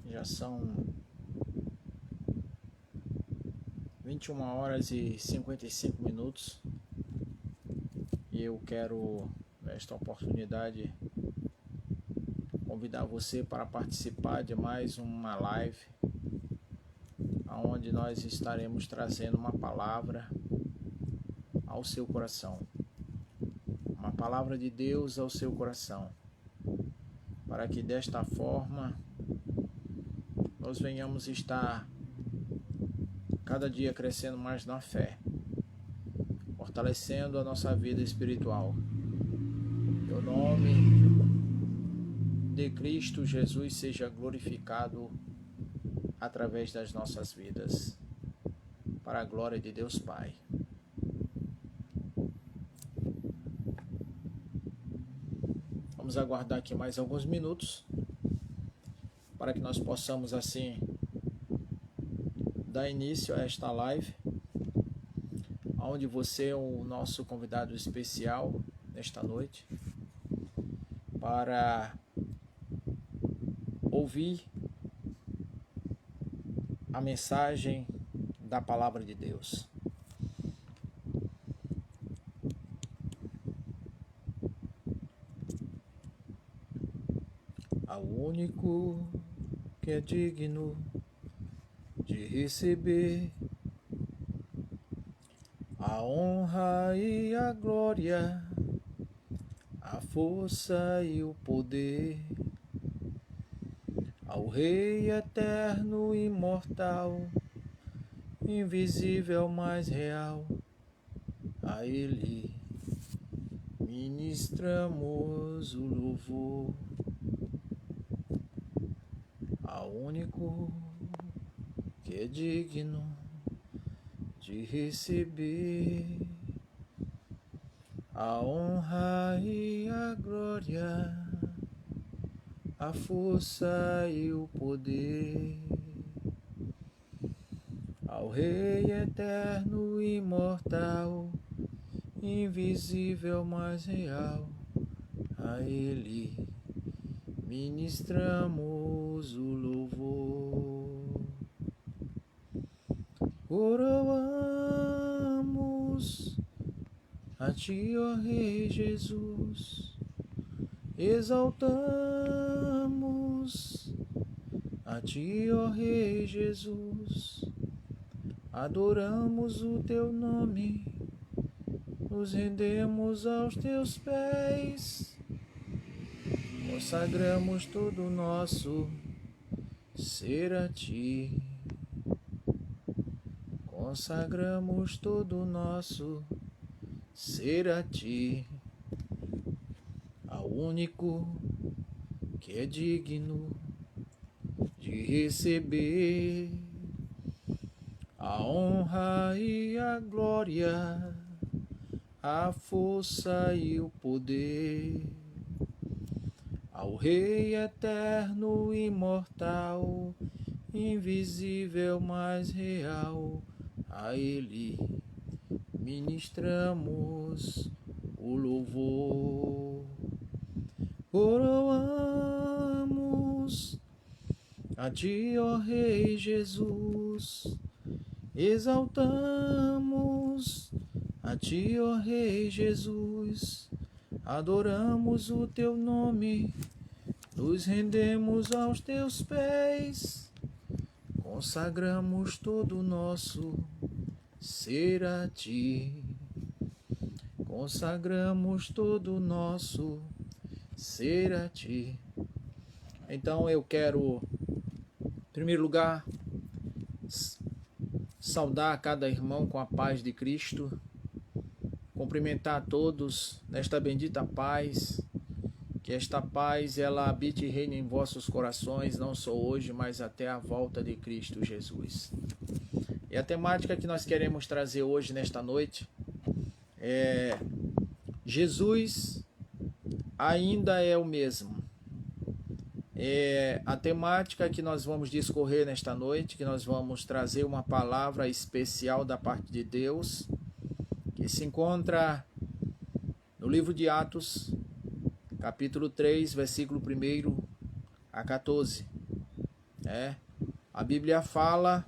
Já são 21 horas e 55 minutos e eu quero, nesta oportunidade, convidar você para participar de mais uma live, onde nós estaremos trazendo uma palavra ao seu coração, uma palavra de Deus ao seu coração, para que desta forma nós venhamos estar cada dia crescendo mais na fé, fortalecendo a nossa vida espiritual. Que o nome de Cristo Jesus seja glorificado através das nossas vidas, para a glória de Deus Pai. Vamos aguardar aqui mais alguns minutos, para que nós possamos assim dar início a esta live, onde você é o nosso convidado especial nesta noite, para ouvir a mensagem da palavra de Deus. Ao único que é digno de receber a honra e a glória, a força e o poder, ao Rei eterno e imortal, invisível, mais real, a Ele ministramos o louvor. Ao único que é digno de receber a honra e a glória, a força e o poder, ao Rei eterno e imortal, invisível, mais real, a Ele ministramos o louvor. Coroamos a Ti, ó Rei Jesus, exaltamos a Ti, ó Rei Jesus, adoramos o Teu nome, nos rendemos aos Teus pés, consagramos todo o nosso ser a Ti, consagramos todo o nosso ser a Ti, ao único que é digno de receber a honra e a glória, a força e o poder, ao Rei eterno e imortal, invisível, mais real, a Ele ministramos o louvor. Coroamos a Ti, ó Rei Jesus, exaltamos a Ti, ó Rei Jesus, adoramos o Teu nome, nos rendemos aos Teus pés, consagramos todo o nosso ser a Ti, consagramos todo o nosso ser a Ti. Então eu quero, em primeiro lugar, saudar cada irmão com a paz de Cristo, cumprimentar a todos nesta bendita paz, que esta paz ela habite e reine em vossos corações, não só hoje, mas até a volta de Cristo Jesus. E a temática que nós queremos trazer hoje, nesta noite, é: Jesus ainda é o mesmo. A temática que nós vamos discorrer nesta noite, que nós vamos trazer uma palavra especial da parte de Deus, que se encontra no livro de Atos, capítulo 3, versículo 1 a 14. A Bíblia fala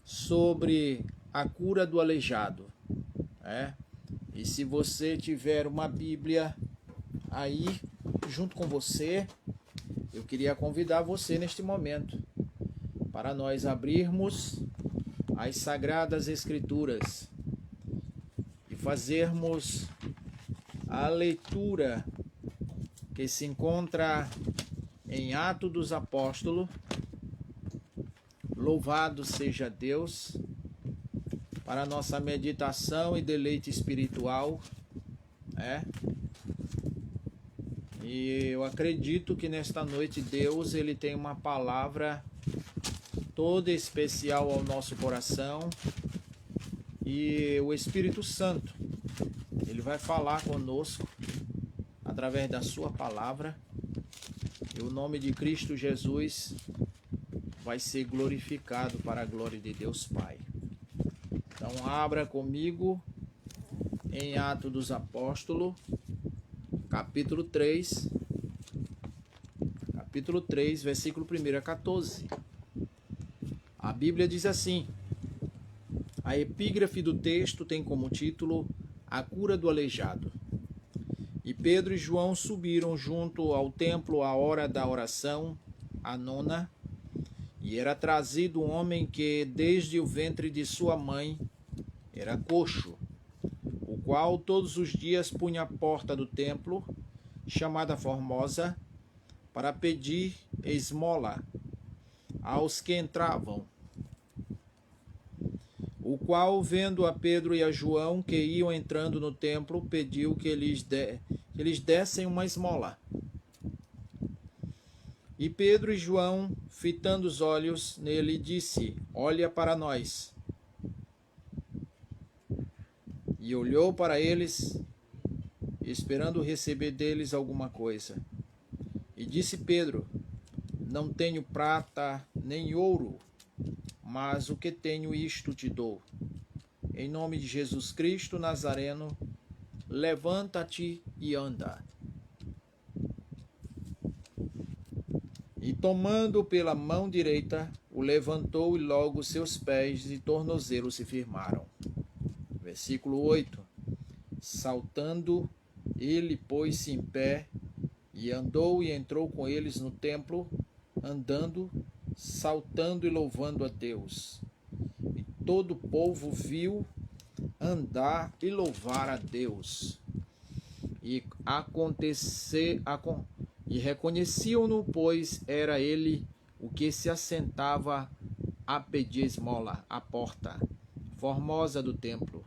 sobre a cura do aleijado. E se você tiver uma Bíblia aí junto com você, eu queria convidar você neste momento para nós abrirmos as Sagradas Escrituras e fazermos a leitura que se encontra em Atos dos Apóstolos. Louvado seja Deus, para a nossa meditação e deleite espiritual. E eu acredito que nesta noite Deus ele tem uma palavra toda especial ao nosso coração, e o Espírito Santo ele vai falar conosco através da sua palavra, e o nome de Cristo Jesus vai ser glorificado para a glória de Deus Pai. Então abra comigo em Atos dos Apóstolos, capítulo 3, versículo 1 a 14. A Bíblia diz assim: a epígrafe do texto tem como título A Cura do Aleijado. E Pedro e João subiram junto ao templo à hora da oração, a nona, e era trazido um homem que desde o ventre de sua mãe era coxo, o qual todos os dias punha a porta do templo, chamada Formosa, para pedir esmola aos que entravam. O qual, vendo a Pedro e a João que iam entrando no templo, pediu que lhes dessem uma esmola. E Pedro e João, fitando os olhos nele, disse: olha para nós. E olhou para eles, esperando receber deles alguma coisa. E disse Pedro: não tenho prata nem ouro, mas o que tenho isto te dou. Em nome de Jesus Cristo Nazareno, levanta-te e anda. E tomando pela mão direita, o levantou, e logo seus pés e tornozelos se firmaram. Versículo 8. Saltando, ele pôs-se em pé, e andou e entrou com eles no templo, andando, saltando e louvando a Deus. E todo o povo viu andar e louvar a Deus. E reconheciam-no, pois era ele o que se assentava a pedir esmola à porta formosa do templo.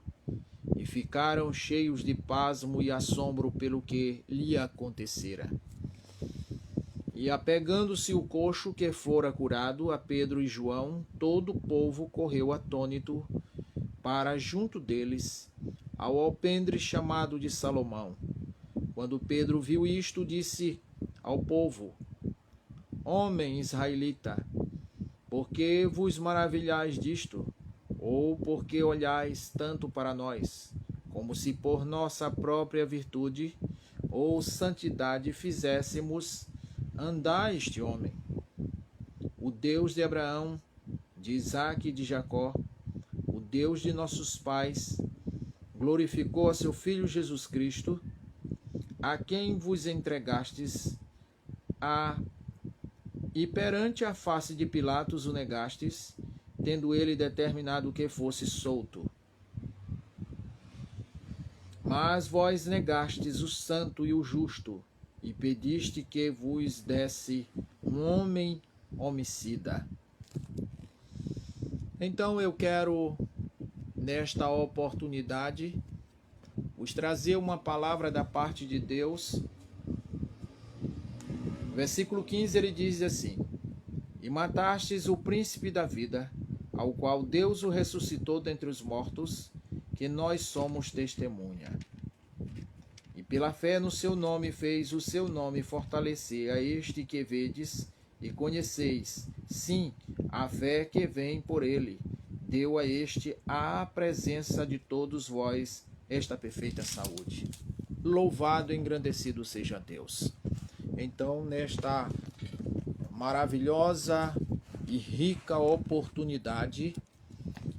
E ficaram cheios de pasmo e assombro pelo que lhe acontecera. E apegando-se o coxo que fora curado a Pedro e João, todo o povo correu atônito para junto deles, ao alpendre chamado de Salomão. Quando Pedro viu isto, disse ao povo: homem israelita, por que vos maravilhais disto? Ou por que olhais tanto para nós, como se por nossa própria virtude ou santidade fizéssemos andar este homem? O Deus de Abraão, de Isaque e de Jacó, o Deus de nossos pais, glorificou a seu Filho Jesus Cristo, a quem vos entregastes e perante a face de Pilatos o negastes, tendo ele determinado que fosse solto. Mas vós negastes o santo e o justo, e pediste que vos desse um homem homicida. Então eu quero, nesta oportunidade, vos trazer uma palavra da parte de Deus. Versículo 15, ele diz assim: e matastes o príncipe da vida, ao qual Deus o ressuscitou dentre os mortos, que nós somos testemunha. E pela fé no seu nome fez o seu nome fortalecer a este que vedes e conheceis. Sim, a fé que vem por ele deu a este a presença de todos vós esta perfeita saúde. Louvado e engrandecido seja Deus. Então, nesta maravilhosa e rica oportunidade,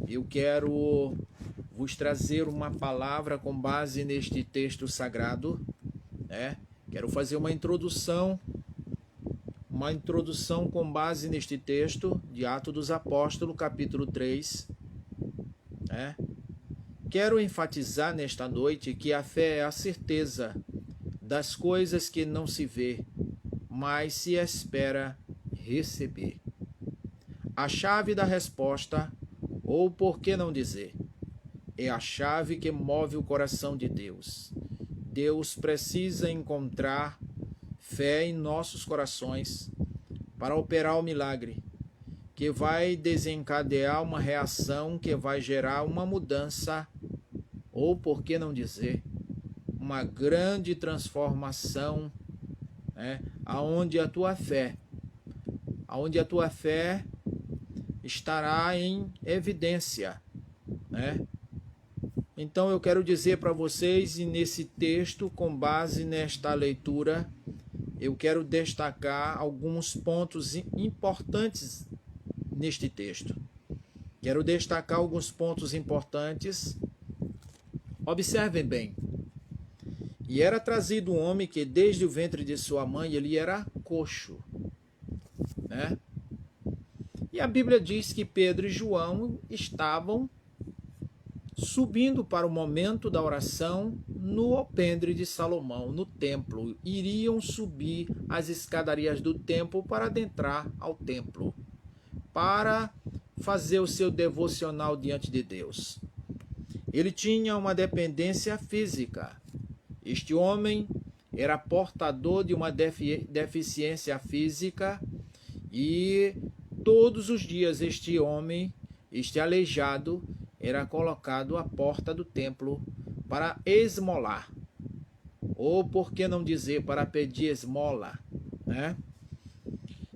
eu quero vos trazer uma palavra com base neste texto sagrado, né? Quero fazer uma introdução com base neste texto de Atos dos Apóstolos, capítulo 3, né? Quero enfatizar nesta noite que a fé é a certeza das coisas que não se vê, mas se espera receber. A chave da resposta, ou por que não dizer, é a chave que move o coração de Deus. Deus precisa encontrar fé em nossos corações para operar o milagre, que vai desencadear uma reação que vai gerar uma mudança, ou por que não dizer, uma grande transformação, né? Aonde a tua fé estará em evidência, né? Então eu quero dizer para vocês, e nesse texto, com base nesta leitura, eu quero destacar alguns pontos importantes neste texto. Quero destacar alguns pontos importantes. Observem bem. E era trazido um homem que desde o ventre de sua mãe ele era coxo, né? E a Bíblia diz que Pedro e João estavam subindo para o momento da oração no alpendre de Salomão, no templo. Iriam subir as escadarias do templo para adentrar ao templo, para fazer o seu devocional diante de Deus. Ele tinha uma dependência física. Este homem era portador de uma deficiência física e todos os dias este homem, este aleijado, era colocado à porta do templo para esmolar, ou por que não dizer, para pedir esmola, né?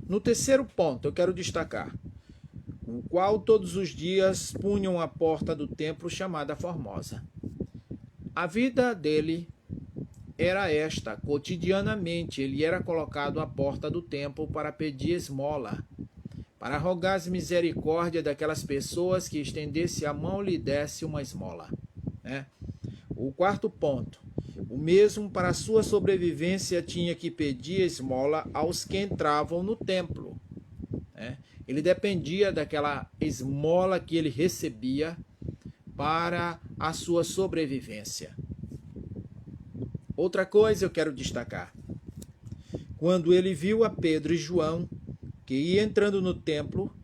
No terceiro ponto, eu quero destacar, o qual todos os dias punham a porta do templo chamada Formosa. A vida dele era esta, cotidianamente ele era colocado à porta do templo para pedir esmola, para rogar as misericórdias daquelas pessoas que estendesse a mão e lhe desse uma esmola, né? O quarto ponto, o mesmo para a sua sobrevivência tinha que pedir esmola aos que entravam no templo, né? Ele dependia daquela esmola que ele recebia para a sua sobrevivência. Outra coisa eu quero destacar, quando ele viu a Pedro e João, que ia entrando no templo,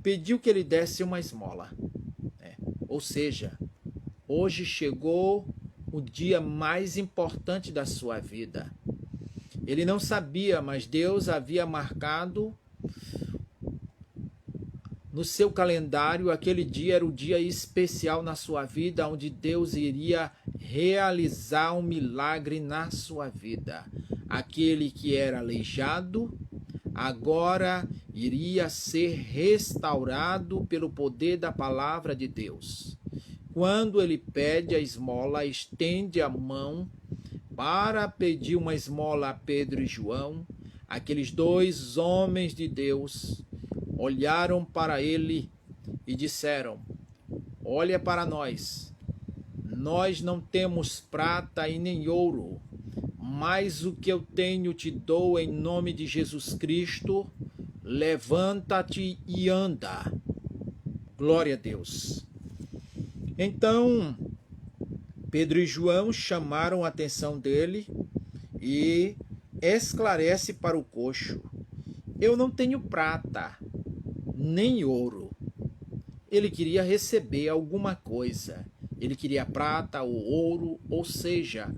pediu que ele desse uma esmola, né? Ou seja, hoje chegou o dia mais importante da sua vida. Ele não sabia, mas Deus havia marcado no seu calendário, aquele dia era o dia especial na sua vida, onde Deus iria realizar um milagre na sua vida. Aquele que era aleijado, agora iria ser restaurado pelo poder da palavra de Deus. Quando ele pede a esmola, estende a mão para pedir uma esmola a Pedro e João, aqueles dois homens de Deus olharam para ele e disseram: olha para nós, nós não temos prata e nem ouro, mas o que eu tenho te dou em nome de Jesus Cristo, levanta-te e anda. Glória a Deus. Então, Pedro e João chamaram a atenção dele e esclarece para o coxo: eu não tenho prata, nem ouro. Ele queria receber alguma coisa. Ele queria prata ou ouro, ou seja,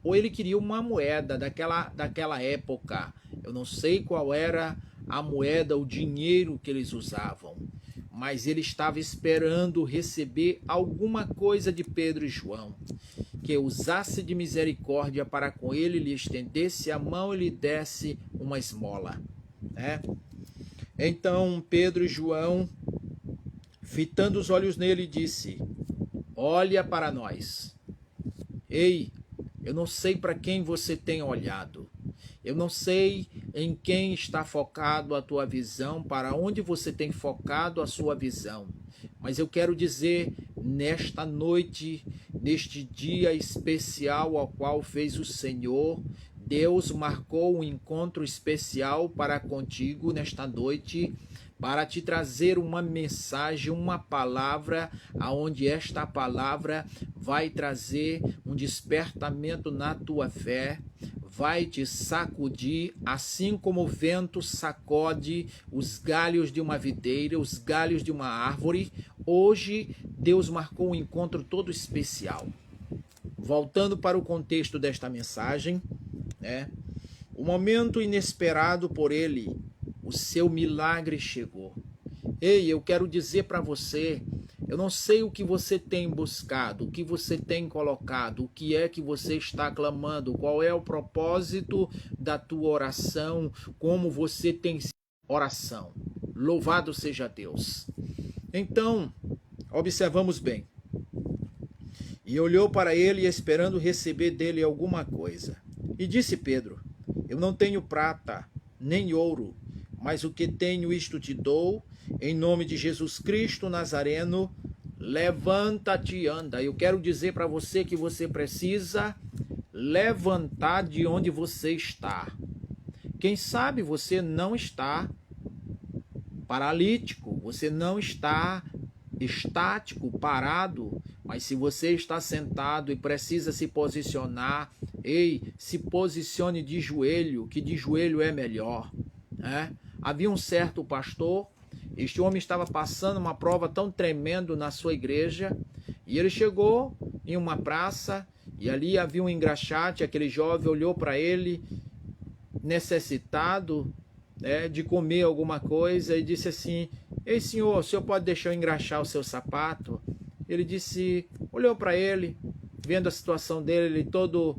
ou ele queria uma moeda daquela época. Eu não sei qual era a moeda, o dinheiro que eles usavam, mas ele estava esperando receber alguma coisa de Pedro e João, que usasse de misericórdia para com ele, lhe estendesse a mão e lhe desse uma esmola, né? Então Pedro e João, fitando os olhos nele, disse: olha para nós. Ei, eu não sei para quem você tem olhado. Eu não sei em quem está focado a tua visão, para onde você tem focado a sua visão. Mas eu quero dizer, nesta noite, neste dia especial ao qual fez o Senhor, Deus marcou um encontro especial para contigo nesta noite, para te trazer uma mensagem, uma palavra, aonde esta palavra vai trazer um despertamento na tua fé, vai te sacudir, assim como o vento sacode os galhos de uma videira, os galhos de uma árvore. Hoje, Deus marcou um encontro todo especial. Voltando para o contexto desta mensagem, né? O momento inesperado por ele, o seu milagre chegou. Ei, eu quero dizer para você, eu não sei o que você tem buscado, o que você tem colocado, o que é que você está clamando, qual é o propósito da tua oração, como você tem oração. Louvado seja Deus. Então, observamos bem. E olhou para ele, esperando receber dele alguma coisa. E disse Pedro: eu não tenho prata, nem ouro, mas o que tenho isto te dou, em nome de Jesus Cristo Nazareno, levanta-te e anda. Eu quero dizer para você que você precisa levantar de onde você está. Quem sabe você não está paralítico, você não está estático, parado, mas se você está sentado e precisa se posicionar, ei, se posicione de joelho, que de joelho é melhor, né? Havia um certo pastor, este homem estava passando uma prova tão tremenda na sua igreja, e ele chegou em uma praça, e ali havia um engraxate. Aquele jovem olhou para ele, necessitado, né, de comer alguma coisa, e disse assim: ei, senhor, o senhor pode deixar eu engraxar o seu sapato? Ele disse, olhou para ele, vendo a situação dele, ele todo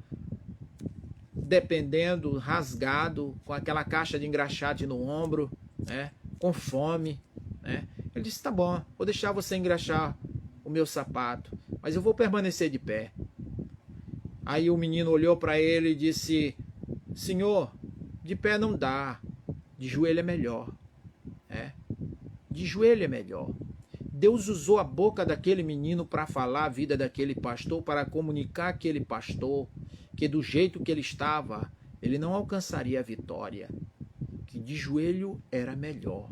dependendo, rasgado, com aquela caixa de engraxate no ombro, né, com fome, né? Ele disse: tá bom, vou deixar você engraxar o meu sapato, mas eu vou permanecer de pé. Aí o menino olhou para ele e disse: senhor, de pé não dá, de joelho é melhor. De joelho é melhor. Deus usou a boca daquele menino para falar a vida daquele pastor, para comunicar àquele pastor que do jeito que ele estava, ele não alcançaria a vitória, que de joelho era melhor.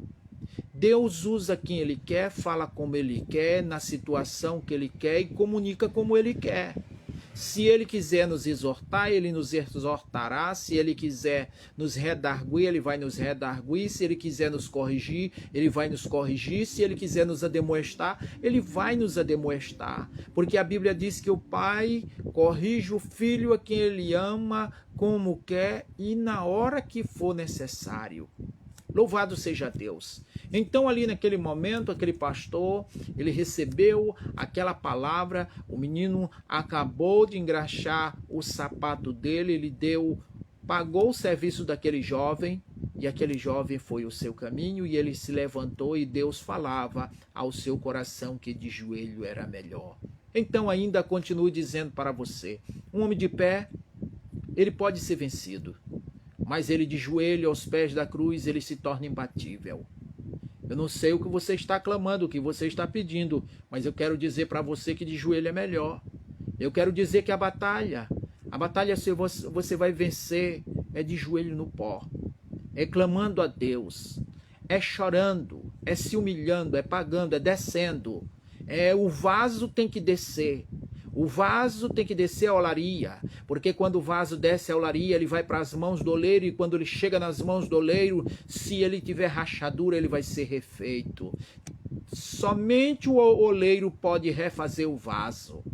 Deus usa quem ele quer, fala como ele quer, na situação que ele quer e comunica como ele quer. Se ele quiser nos exortar, ele nos exortará. Se ele quiser nos redarguir, ele vai nos redarguir. Se ele quiser nos corrigir, ele vai nos corrigir. Se ele quiser nos ademoestar, ele vai nos ademoestar. Porque a Bíblia diz que o pai corrige o filho a quem ele ama, como quer e na hora que for necessário. Louvado seja Deus. Então ali naquele momento, aquele pastor, ele recebeu aquela palavra, o menino acabou de engraxar o sapato dele, ele pagou o serviço daquele jovem, e aquele jovem foi o seu caminho, e ele se levantou e Deus falava ao seu coração que de joelho era melhor. Então ainda continuo dizendo para você, um homem de pé, ele pode ser vencido, mas ele de joelho aos pés da cruz, ele se torna imbatível. Eu não sei o que você está clamando, o que você está pedindo, mas eu quero dizer para você que de joelho é melhor. Eu quero dizer que a batalha você vai vencer é de joelho no pó, é clamando a Deus, é chorando, é se humilhando, é pagando, é descendo. O vaso tem que descer. O vaso tem que descer a olaria, porque quando o vaso desce a olaria, ele vai para as mãos do oleiro, e quando ele chega nas mãos do oleiro, se ele tiver rachadura, ele vai ser refeito. Somente o oleiro pode refazer o vaso.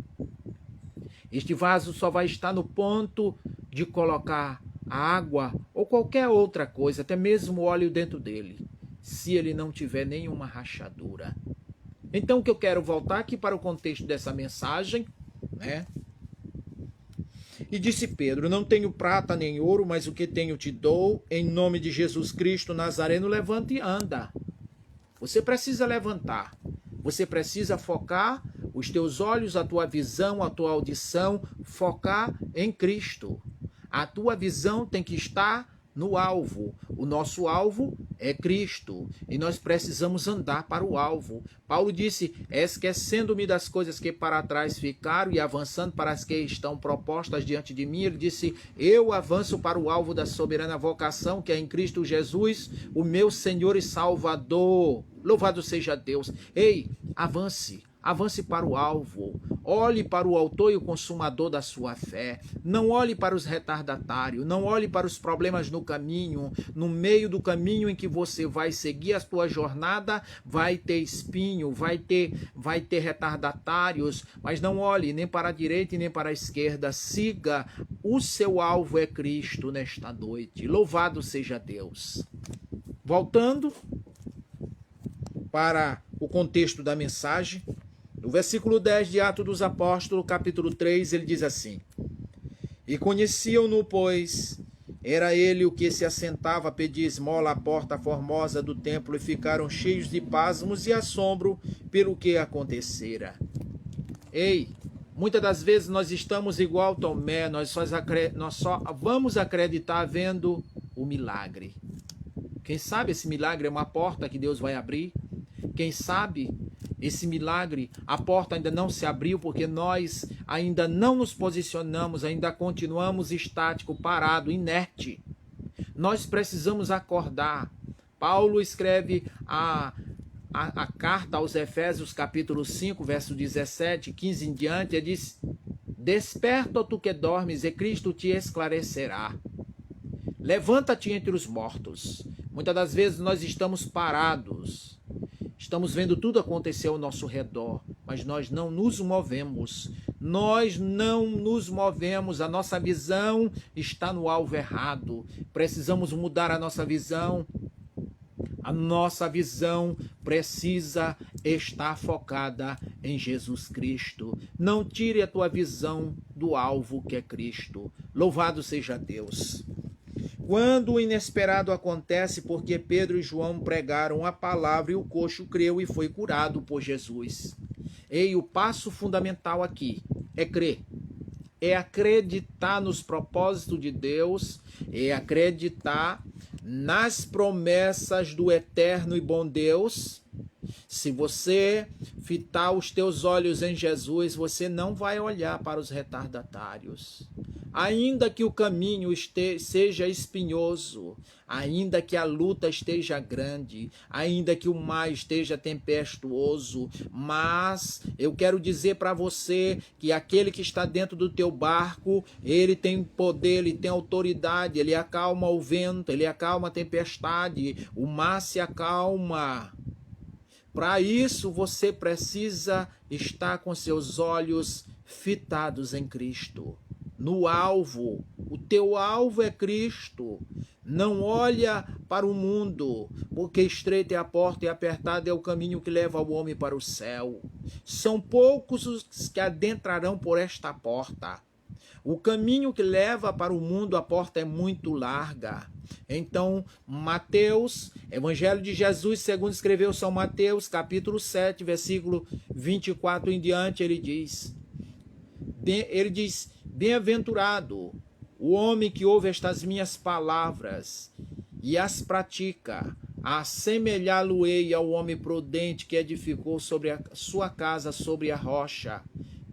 Este vaso só vai estar no ponto de colocar água ou qualquer outra coisa, até mesmo óleo dentro dele, se ele não tiver nenhuma rachadura. Então, o que eu quero voltar aqui para o contexto dessa mensagem, né? E disse Pedro: não tenho prata nem ouro, mas o que tenho te dou. Em nome de Jesus Cristo Nazareno, levanta e anda. Você precisa levantar. Você precisa focar os teus olhos, a tua visão, a tua audição, focar em Cristo. A tua visão tem que estar no alvo. O nosso alvo é Cristo e nós precisamos andar para o alvo. Paulo disse: esquecendo-me das coisas que para trás ficaram e avançando para as que estão propostas diante de mim, ele disse: eu avanço para o alvo da soberana vocação que é em Cristo Jesus, o meu Senhor e Salvador. Louvado seja Deus. Ei, avance. Avance para o alvo, olhe para o autor e o consumador da sua fé, não olhe para os retardatários, não olhe para os problemas no caminho, no meio do caminho em que você vai seguir a sua jornada, vai ter espinho, vai ter retardatários, mas não olhe nem para a direita e nem para a esquerda, siga, o seu alvo é Cristo nesta noite, louvado seja Deus. Voltando para o contexto da mensagem, no versículo 10 de Atos dos Apóstolos, capítulo 3, ele diz assim: e conheciam-no, pois era ele o que se assentava a pedir esmola à porta formosa do templo, e ficaram cheios de pasmos e assombro pelo que acontecera. Ei, muitas das vezes nós estamos igual Tomé, nós só vamos acreditar vendo o milagre. Quem sabe esse milagre é uma porta que Deus vai abrir? Quem sabe esse milagre, a porta ainda não se abriu porque nós ainda não nos posicionamos, ainda continuamos estático, parado, inerte. Nós precisamos acordar. Paulo escreve a carta aos Efésios, capítulo 5, verso 17, 15 em diante, ele diz: desperta, tu que dormes, e Cristo te esclarecerá. Levanta-te entre os mortos. Muitas das vezes nós estamos parados. Estamos vendo tudo acontecer ao nosso redor, mas nós não nos movemos. Nós não nos movemos, a nossa visão está no alvo errado. Precisamos mudar a nossa visão. A nossa visão precisa estar focada em Jesus Cristo. Não tire a tua visão do alvo que é Cristo. Louvado seja Deus. Quando o inesperado acontece, porque Pedro e João pregaram a palavra e o coxo creu e foi curado por Jesus. E o passo fundamental aqui é crer. É acreditar nos propósitos de Deus, é acreditar nas promessas do eterno e bom Deus. Se você fitar os teus olhos em Jesus, você não vai olhar para os retardatários. Ainda que o caminho seja espinhoso, ainda que a luta esteja grande, ainda que o mar esteja tempestuoso, mas eu quero dizer para você que aquele que está dentro do teu barco, ele tem poder, ele tem autoridade, ele acalma o vento, ele acalma a tempestade, o mar se acalma. Para isso você precisa estar com seus olhos fitados em Cristo. No alvo, o teu alvo é Cristo. Não olha para o mundo, porque estreita é a porta e apertado é o caminho que leva o homem para o céu. São poucos os que adentrarão por esta porta. O caminho que leva para o mundo, a porta é muito larga. Então, Mateus, Evangelho de Jesus, segundo escreveu São Mateus, capítulo 7, versículo 24 em diante, ele diz: bem-aventurado o homem que ouve estas minhas palavras e as pratica, assemelhá-lo-ei ao homem prudente que edificou sobre a sua casa sobre a rocha.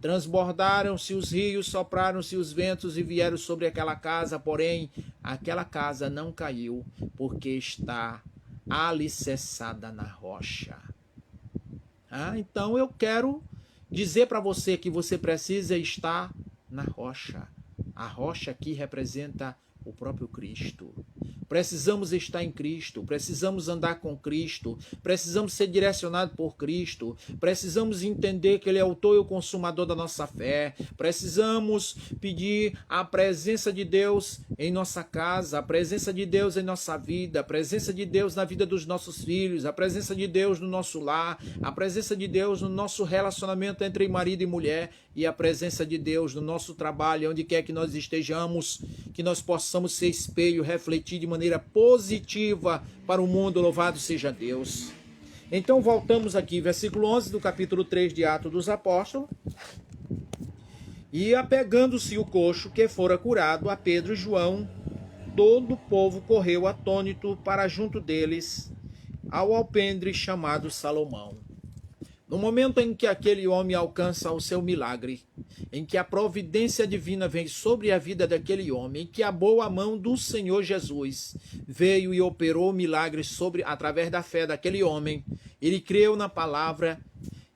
Transbordaram-se os rios, sopraram-se os ventos e vieram sobre aquela casa, porém aquela casa não caiu, porque está alicerçada na rocha. Então eu quero dizer para você que você precisa estar na rocha. A rocha aqui representa o próprio Cristo. Precisamos estar em Cristo, precisamos andar com Cristo, precisamos ser direcionados por Cristo, precisamos entender que Ele é o autor e o consumador da nossa fé, precisamos pedir a presença de Deus em nossa casa, a presença de Deus em nossa vida, a presença de Deus na vida dos nossos filhos, a presença de Deus no nosso lar, a presença de Deus no nosso relacionamento entre marido e mulher e a presença de Deus no nosso trabalho, onde quer que nós estejamos, que nós possamos ser espelho, refletir de maneira positiva para o mundo. Louvado seja Deus. Então voltamos aqui, versículo 11 do capítulo 3 de Atos dos Apóstolos. E apegando-se o coxo que fora curado a Pedro e João, todo o povo correu atônito para junto deles ao alpendre chamado Salomão. No momento em que aquele homem alcança o seu milagre, em que a providência divina vem sobre a vida daquele homem, em que a boa mão do Senhor Jesus veio e operou o milagre através da fé daquele homem, ele creu na palavra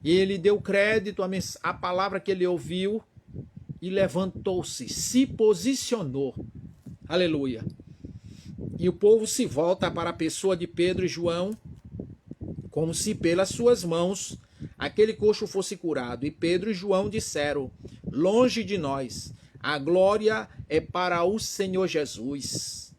e ele deu crédito à palavra que ele ouviu e levantou-se, se posicionou. Aleluia. E o povo se volta para a pessoa de Pedro e João, como se pelas suas mãos aquele coxo fosse curado. E Pedro e João disseram: longe de nós, a glória é para o Senhor Jesus.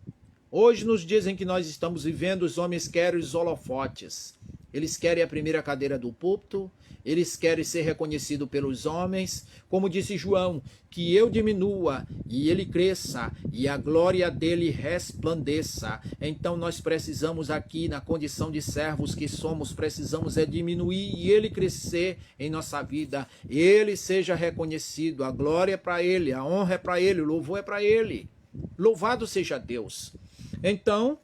Hoje, nos dias em que nós estamos vivendo, os homens querem os holofotes. Eles querem a primeira cadeira do púlpito, eles querem ser reconhecidos pelos homens, como disse João, que eu diminua e ele cresça e a glória dele resplandeça. Então nós precisamos aqui, na condição de servos que somos, precisamos diminuir e ele crescer em nossa vida. Ele seja reconhecido, a glória é para ele, a honra é para ele, o louvor é para ele. Louvado seja Deus. Então,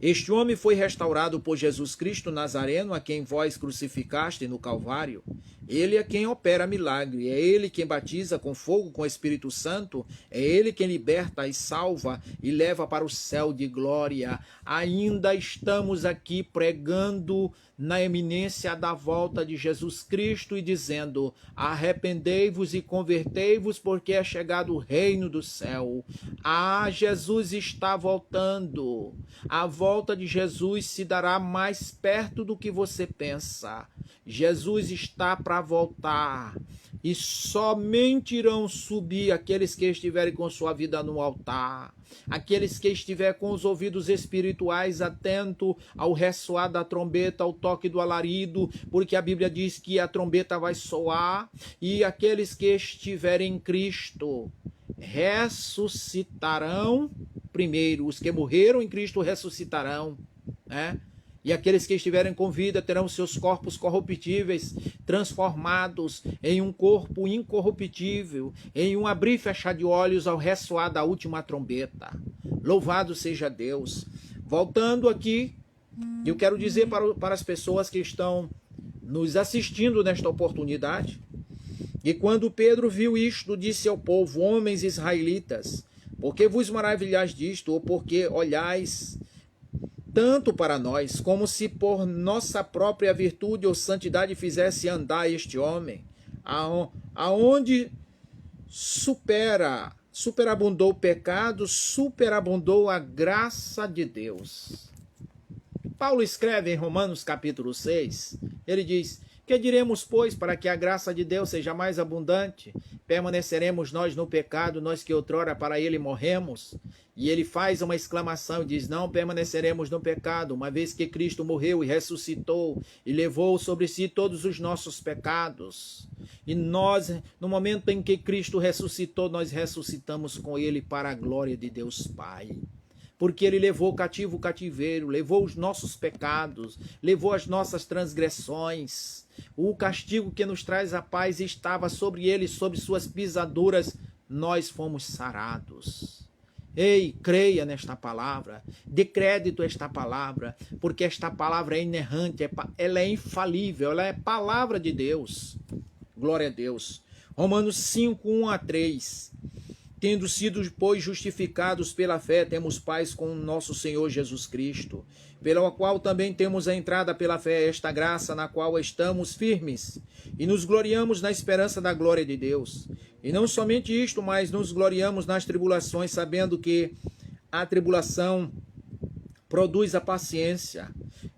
este homem foi restaurado por Jesus Cristo Nazareno, a quem vós crucificaste no Calvário. Ele é quem opera milagre, é ele quem batiza com fogo, com o Espírito Santo, é ele quem liberta e salva e leva para o céu de glória. Ainda estamos aqui pregando na eminência da volta de Jesus Cristo e dizendo: arrependei-vos e convertei-vos, porque é chegado o reino do céu. Jesus está voltando. A volta de Jesus se dará mais perto do que você pensa. Jesus está para voltar e somente irão subir aqueles que estiverem com sua vida no altar, aqueles que estiverem com os ouvidos espirituais atentos ao ressoar da trombeta, ao toque do alarido, porque a Bíblia diz que a trombeta vai soar, e aqueles que estiverem em Cristo ressuscitarão primeiro. Os que morreram em Cristo ressuscitarão, né? E aqueles que estiverem com vida terão seus corpos corruptíveis transformados em um corpo incorruptível, em um abrir e fechar de olhos ao ressoar da última trombeta. Louvado seja Deus. Voltando aqui, eu quero dizer para as pessoas que estão nos assistindo nesta oportunidade, e quando Pedro viu isto, disse ao povo: homens israelitas, por que vos maravilhais disto, ou porque olhais tanto para nós, como se por nossa própria virtude ou santidade fizesse andar este homem, aonde superabundou o pecado, superabundou a graça de Deus. Paulo escreve em Romanos capítulo 6, ele diz: que diremos, pois, para que a graça de Deus seja mais abundante? Permaneceremos nós no pecado, nós que outrora para ele morremos? E ele faz uma exclamação e diz: não permaneceremos no pecado, uma vez que Cristo morreu e ressuscitou e levou sobre si todos os nossos pecados. E nós, no momento em que Cristo ressuscitou, nós ressuscitamos com ele para a glória de Deus Pai. Porque ele levou cativo o cativeiro, levou os nossos pecados, levou as nossas transgressões. O castigo que nos traz a paz estava sobre ele, sobre suas pisaduras, nós fomos sarados. Ei, creia nesta palavra, dê crédito a esta palavra, porque esta palavra é inerrante, ela é infalível, ela é palavra de Deus. Glória a Deus. Romanos 5, 1 a 3. Tendo sido, pois, justificados pela fé, temos paz com o nosso Senhor Jesus Cristo, pela qual também temos a entrada pela fé, esta graça na qual estamos firmes, e nos gloriamos na esperança da glória de Deus. E não somente isto, mas nos gloriamos nas tribulações, sabendo que a tribulação produz a paciência,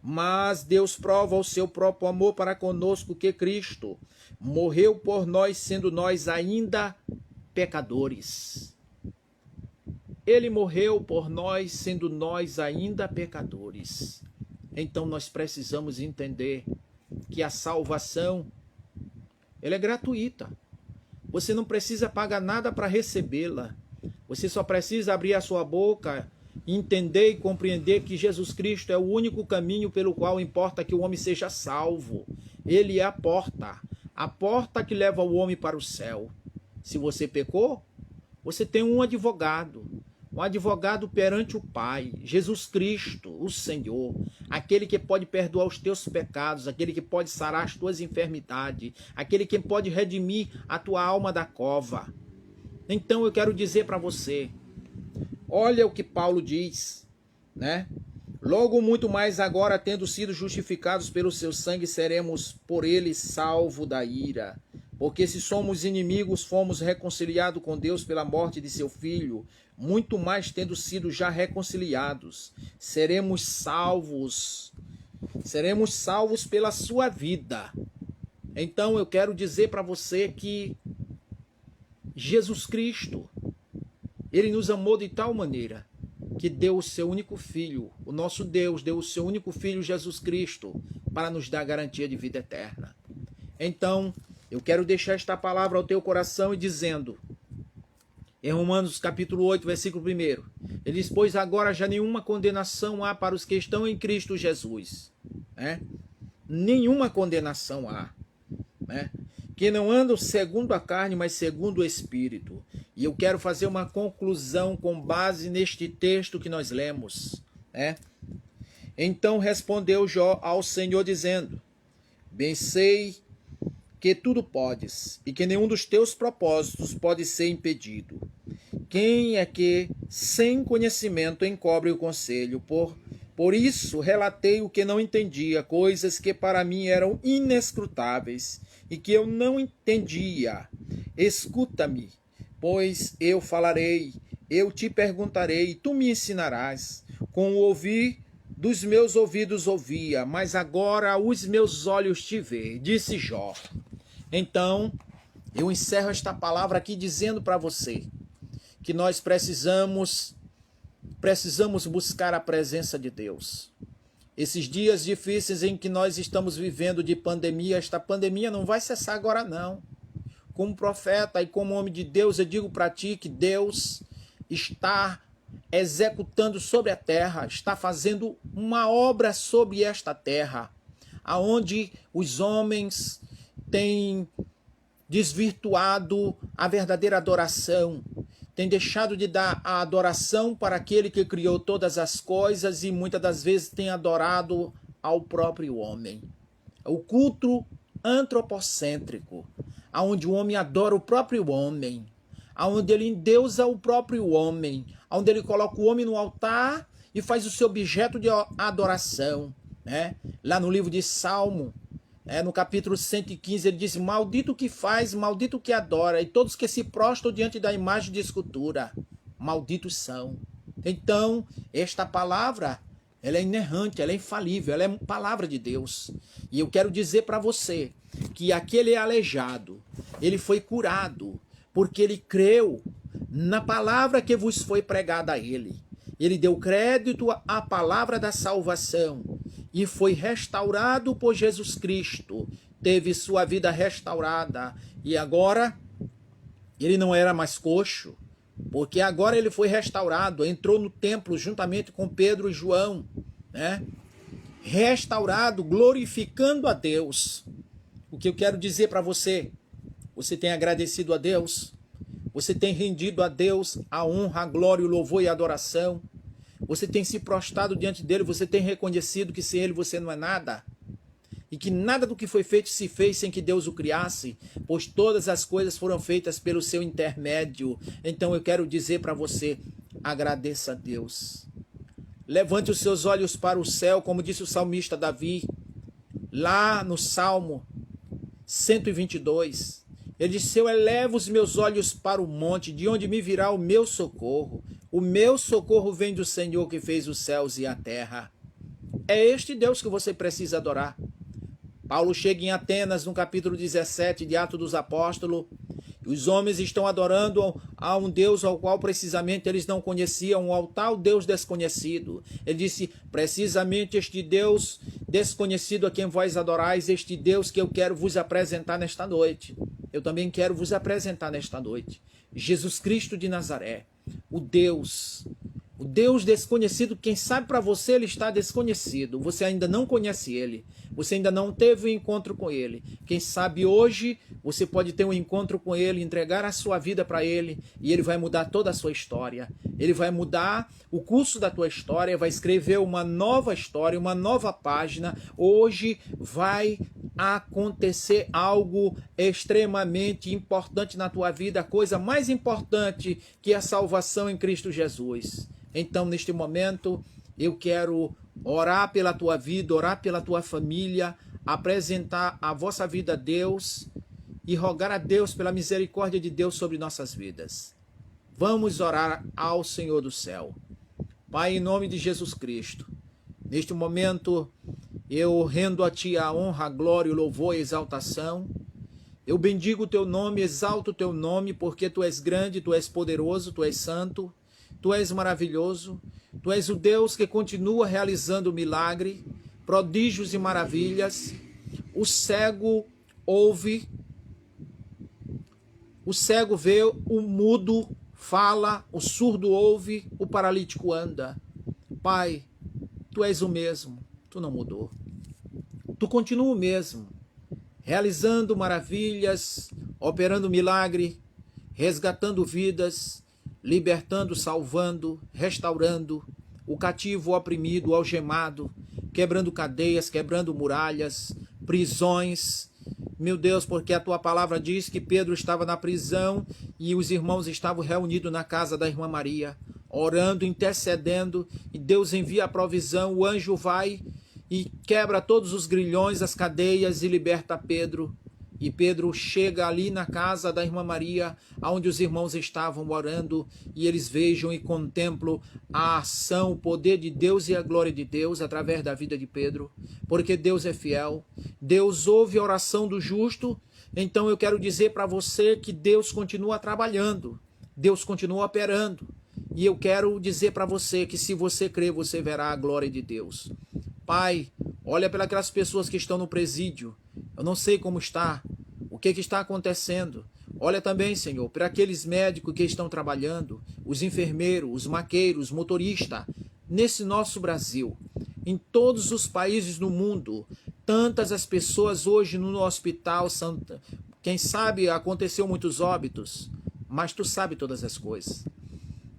mas Deus prova o seu próprio amor para conosco, que Cristo morreu por nós, sendo nós ainda pecadores. Ele morreu por nós, sendo nós ainda pecadores. Então nós precisamos entender que a salvação, ela é gratuita. Você não precisa pagar nada para recebê-la. Você só precisa abrir a sua boca, entender e compreender que Jesus Cristo é o único caminho pelo qual importa que o homem seja salvo. Ele é a porta que leva o homem para o céu. Se você pecou, você tem um advogado perante o Pai, Jesus Cristo, o Senhor, aquele que pode perdoar os teus pecados, aquele que pode sarar as tuas enfermidades, aquele que pode redimir a tua alma da cova. Então eu quero dizer para você, olha o que Paulo diz, né? Logo muito mais agora, tendo sido justificados pelo seu sangue, seremos por ele salvos da ira. Porque se somos inimigos, fomos reconciliados com Deus pela morte de seu Filho, muito mais tendo sido já reconciliados, seremos salvos pela sua vida. Então eu quero dizer para você que Jesus Cristo, ele nos amou de tal maneira que deu o seu único Filho, o nosso Deus deu o seu único Filho, Jesus Cristo, para nos dar garantia de vida eterna. Então, eu quero deixar esta palavra ao teu coração e dizendo, em Romanos capítulo 8, versículo 1, ele diz, pois agora já nenhuma condenação há para os que estão em Cristo Jesus. Né? Nenhuma condenação há. Né? Que não andam segundo a carne, mas segundo o Espírito. E eu quero fazer uma conclusão com base neste texto que nós lemos. Né? Então respondeu Jó ao Senhor dizendo, bem sei que tudo podes, e que nenhum dos teus propósitos pode ser impedido. Quem é que, sem conhecimento, encobre o conselho? Por isso relatei o que não entendia, coisas que para mim eram inescrutáveis, e que eu não entendia. Escuta-me, pois eu falarei, eu te perguntarei, e tu me ensinarás. Com o ouvir dos meus ouvidos ouvia, mas agora os meus olhos te vê, disse Jó. Então, eu encerro esta palavra aqui dizendo para você que nós precisamos buscar a presença de Deus. Esses dias difíceis em que nós estamos vivendo de pandemia, esta pandemia não vai cessar agora não. Como profeta e como homem de Deus, eu digo para ti que Deus está executando sobre a terra, está fazendo uma obra sobre esta terra, aonde os homens têm desvirtuado a verdadeira adoração, tem deixado de dar a adoração para aquele que criou todas as coisas e muitas das vezes tem adorado ao próprio homem. O culto antropocêntrico, onde o homem adora o próprio homem, onde ele endeusa o próprio homem, onde ele coloca o homem no altar e faz o seu objeto de adoração. Né? Lá no livro de Salmo, no capítulo 115, ele diz, maldito que faz, maldito que adora, e todos que se prostram diante da imagem de escultura, malditos são. Então, esta palavra, ela é inerrante, ela é infalível, ela é palavra de Deus. E eu quero dizer para você que aquele aleijado, ele foi curado, porque ele creu na palavra que vos foi pregada a ele. Ele deu crédito à palavra da salvação e foi restaurado por Jesus Cristo. Teve sua vida restaurada e agora ele não era mais coxo, porque agora ele foi restaurado, entrou no templo juntamente com Pedro e João, né? Restaurado, glorificando a Deus. O que eu quero dizer para você, você tem agradecido a Deus? Você tem rendido a Deus a honra, a glória, o louvor e a adoração? Você tem se prostrado diante dele, você tem reconhecido que sem ele você não é nada? E que nada do que foi feito se fez sem que Deus o criasse, pois todas as coisas foram feitas pelo seu intermédio. Então eu quero dizer para você, agradeça a Deus. Levante os seus olhos para o céu, como disse o salmista Davi, lá no Salmo 122. Ele disse, eu elevo os meus olhos para o monte, de onde me virá o meu socorro. O meu socorro vem do Senhor que fez os céus e a terra. É este Deus que você precisa adorar. Paulo chega em Atenas, no capítulo 17 de Atos dos Apóstolos. Os homens estão adorando a um Deus ao qual precisamente eles não conheciam, ao tal Deus desconhecido. Ele disse, precisamente este Deus desconhecido a quem vós adorais, este Deus que eu quero vos apresentar nesta noite. Eu também quero vos apresentar nesta noite. Jesus Cristo de Nazaré, o Deus desconhecido. Quem sabe para você ele está desconhecido, você ainda não conhece ele, você ainda não teve um encontro com ele. Quem sabe hoje você pode ter um encontro com ele, entregar a sua vida para ele, e ele vai mudar toda a sua história. Ele vai mudar o curso da tua história, vai escrever uma nova história, uma nova página. Hoje vai acontecer algo extremamente importante na tua vida, a coisa mais importante que a salvação em Cristo Jesus. Então, neste momento, eu quero orar pela tua vida, orar pela tua família, apresentar a vossa vida a Deus e rogar a Deus pela misericórdia de Deus sobre nossas vidas. Vamos orar ao Senhor do céu. Pai, em nome de Jesus Cristo, neste momento eu rendo a Ti a honra, a glória, o louvor e a exaltação. Eu bendigo o Teu nome, exalto o Teu nome, porque Tu és grande, Tu és poderoso, Tu és santo, Tu és maravilhoso, Tu és o Deus que continua realizando milagre, prodígios e maravilhas. O cego ouve, o cego vê, o mudo fala, o surdo ouve, o paralítico anda. Pai, Tu és o mesmo, Tu não mudou. Tu continua o mesmo, realizando maravilhas, operando milagre, resgatando vidas, libertando, salvando, restaurando o cativo, o oprimido, o algemado, quebrando cadeias, quebrando muralhas, prisões. Meu Deus, porque a Tua palavra diz que Pedro estava na prisão e os irmãos estavam reunidos na casa da irmã Maria, orando, intercedendo, e Deus envia a provisão, o anjo vai e quebra todos os grilhões, as cadeias e liberta Pedro. E Pedro chega ali na casa da irmã Maria, onde os irmãos estavam orando, e eles vejam e contemplam a ação, o poder de Deus e a glória de Deus através da vida de Pedro, porque Deus é fiel, Deus ouve a oração do justo. Então eu quero dizer para você que Deus continua trabalhando, Deus continua operando, e eu quero dizer para você que se você crer, você verá a glória de Deus. Pai, olha para aquelas pessoas que estão no presídio. Eu não sei como está, o que está acontecendo. Olha também, Senhor, para aqueles médicos que estão trabalhando, os enfermeiros, os maqueiros, os motoristas, nesse nosso Brasil, em todos os países do mundo, tantas as pessoas hoje no hospital, quem sabe aconteceu muitos óbitos, mas Tu sabe todas as coisas.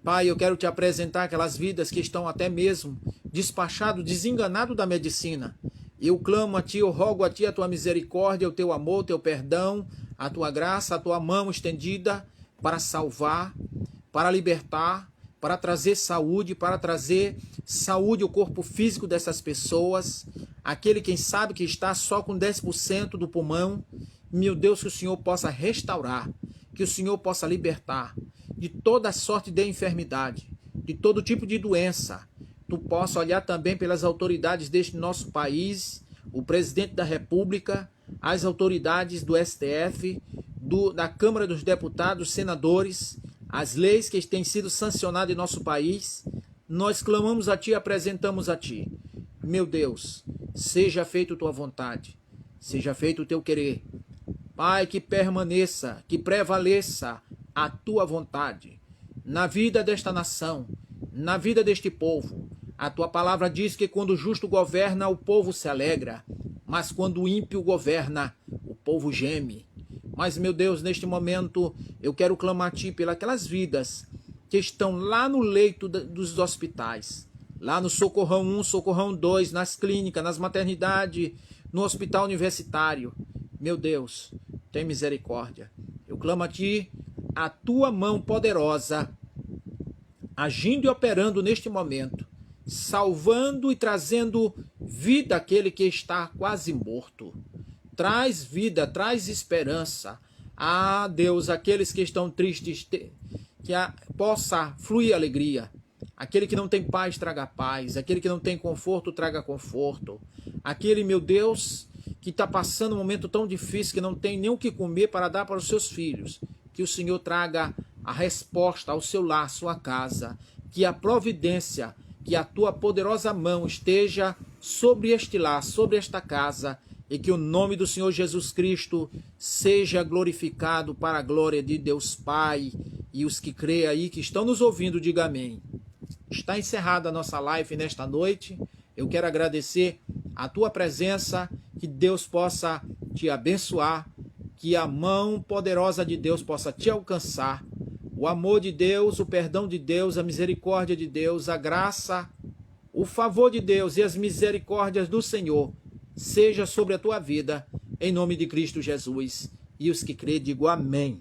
Pai, eu quero Te apresentar aquelas vidas que estão até mesmo despachados, desenganados da medicina. Eu clamo a Ti, eu rogo a Ti a Tua misericórdia, o Teu amor, o Teu perdão, a Tua graça, a Tua mão estendida para salvar, para libertar, para trazer saúde ao corpo físico dessas pessoas. Aquele, quem sabe, que está só com 10% do pulmão. Meu Deus, que o Senhor possa restaurar, que o Senhor possa libertar de toda sorte de enfermidade, de todo tipo de doença. Tu possa olhar também pelas autoridades deste nosso país, o presidente da República, as autoridades do STF, da Câmara dos Deputados, senadores, as leis que têm sido sancionadas em nosso país. Nós clamamos a Ti, apresentamos a Ti. Meu Deus, seja feita a Tua vontade, seja feito o Teu querer. Pai, que permaneça, que prevaleça a Tua vontade na vida desta nação, na vida deste povo. A Tua palavra diz que quando o justo governa, o povo se alegra, mas quando o ímpio governa, o povo geme. Mas, meu Deus, neste momento, eu quero clamar a Ti pelas vidas que estão lá no leito dos hospitais, lá no Socorrão 1, Socorrão 2, nas clínicas, nas maternidades, no hospital universitário. Meu Deus, tem misericórdia. Eu clamo a Ti, a Tua mão poderosa, agindo e operando neste momento, salvando e trazendo vida àquele que está quase morto. Traz vida, traz esperança. Ah, Deus, aqueles que estão tristes, possa fluir alegria. Aquele que não tem paz, traga paz. Aquele que não tem conforto, traga conforto. Aquele, meu Deus, que está passando um momento tão difícil que não tem nem o que comer para dar para os seus filhos. Que o Senhor traga a resposta ao seu lar, à sua casa. Que a providência, que a tua poderosa mão esteja sobre este lar, sobre esta casa. E que o nome do Senhor Jesus Cristo seja glorificado para a glória de Deus Pai. E os que creem aí, que estão nos ouvindo, diga amém. Está encerrada a nossa live nesta noite. Eu quero agradecer a tua presença, que Deus possa te abençoar, que a mão poderosa de Deus possa te alcançar, o amor de Deus, o perdão de Deus, a misericórdia de Deus, a graça, o favor de Deus e as misericórdias do Senhor seja sobre a tua vida, em nome de Cristo Jesus. E os que crêem, digo amém.